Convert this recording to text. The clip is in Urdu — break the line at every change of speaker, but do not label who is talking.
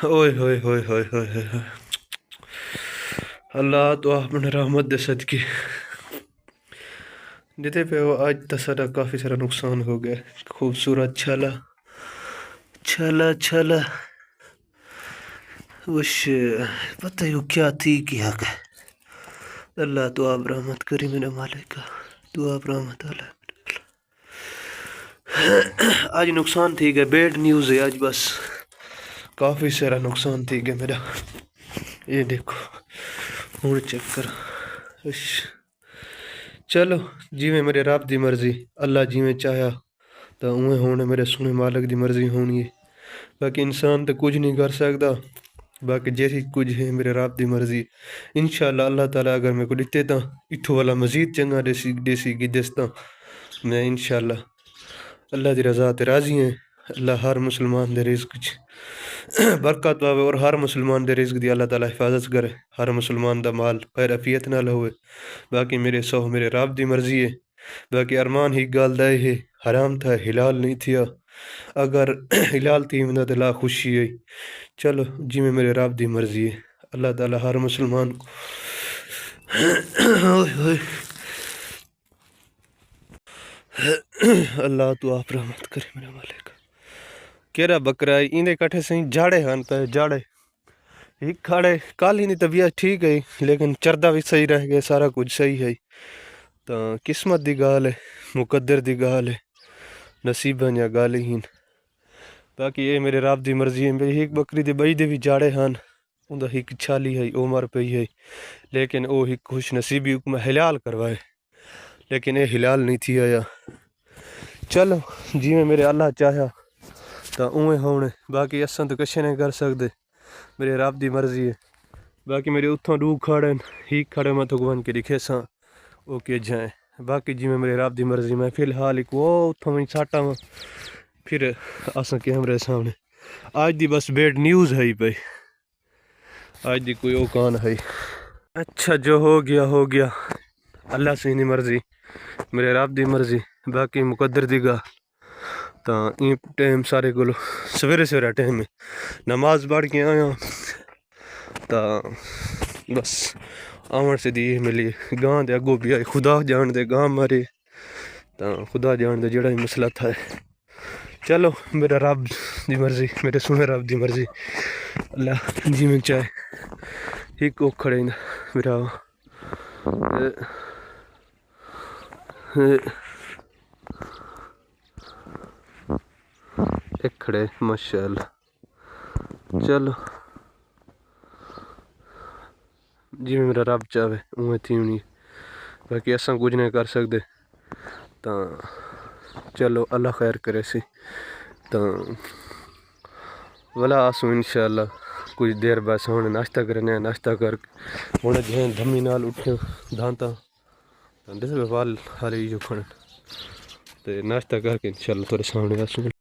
اوئے ہوئے ہوئے ہوئے ہوئے ہوئے ہوئے۔ اللہ تو اپنے رحمت دے صدقے جتے پہ وہ آج تا سارا کافی سارا نقصان ہو گیا۔ خوبصورت چھلا چھلا چھلا وش پتہ ہی کیا تھی کیا کہ اللہ تو آپ رحمت کری میرے مالک کا، تو آپ رحمت اللہ۔ آج نقصان تھی گیا، بیڈ نیوز ہے آج، بس کافی سارا نقصان تھی گیا میرا۔ یہ دیکھو ہوں چیک کر، چلو جی میں میرے رب دی مرضی، اللہ جی میں چاہیا تو اوے ہونے، میرے سونے مالک دی مرضی ہونی ہے۔ باقی انسان تو کچھ نہیں کر سکتا، باقی جیسی کچھ ہے میرے رب دی مرضی۔ انشاءاللہ اللہ تعالیٰ اگر میں کو دیتے تا اتھو والا مزید چنگا دیسی کی دستا، میں انشاءاللہ اللہ دی رضا تے راضی ہیں۔ اللہ ہر مسلمان دے رزق برکت پاوے اور ہر مسلمان دے رزق دی اللہ تعالیٰ حفاظت کرے، ہر مسلمان دا مال غیر عافیت نہ ہوئے۔ باقی میرے رب دی مرضی ہے، باقی ارمان ہی گال دائے ہے، حرام تھا حلال نہیں تھیا، اگر حلال تھی مندہ دلا خوشی ہے۔ چلو جی میں میرے رب دی مرضی ہے، اللہ تعالیٰ ہر مسلمان کو اللہ تو آپ رحمت کرے میرے مالک۔ کیرا بکرا ہے ایندے کٹھے سے جاڑے ہن پہ جاڑے ایک کھاڑے، کال ہی نہیں طبیعت ٹھیک ہے لیکن چردہ بھی صحیح رہ گیا، سارا کچھ صحیح ہے تو قسمت دی گال ہے، مقدر دی گال ہے، نصیباں یا گال ہی۔ باقی یہ میرے رب دی مرضی ہے۔ میری ایک بکری دے بئی دے بھی جاڑے ہن، اندہ ایک چھالی ہے او مر پئی ہے، لیکن او ایک خوش نصیبی حکم حلال کروائے، لیکن یہ حلال نہیں تھی آیا۔ چلو جی میں میرے اللہ چاہیا تو اوے ہونے، باقی اساں تو کچھ نہیں کر سکتے، میرے رب دی مرضی ہے۔ باقی میرے اتھوں دو کھڑے ہی کھڑے میں تو گوان کے لکھے ساں اوکے جائیں۔ باقی جی میں میرے رب دی مرضی، میں فی الحال ایک وہ اتھوں میں ساٹا ہوں، پھر اساں کیمرے سامنے۔ آج دی بس بیڈ نیوز ہے پہ، آج دی کوئی اوکان ہے۔ اچھا جو ہو گیا، اللہ سے نہیں مرضی، میرے رب دی مرضی، باقی مقدر دی گا تو این ٹائم سارے کو سویرے ٹائم نماز پڑھ کے آیا تو بس آمن سے دی ملی گاں دے اگو بھی آئی، خدا جان دے گاں مارے تو خدا جان دے جڑا ہی مسئلہ تھا۔ چلو میرا رب دی مرضی، میرے سونے رب دی مرضی، اللہ جی میں چاہے ایک او کھڑے میرا ایک کھڑے ماشاءاللہ۔ چلو جی میں میرا رب چاہے اوہ تھی ہونی، باقی اساں کچھ نہیں کر سکتے تو چلو اللہ خیر کرے سی تو ولا آسو انشاءاللہ کچھ دیر بس ہونے ناشتہ کرنے، ناشتہ کر ہونے جہاں دھمی نال اٹھے دھانتا دس وال حالی جو کھڑن تو ناشتہ کر کے انشاءاللہ تھوڑے سامنے آسوں۔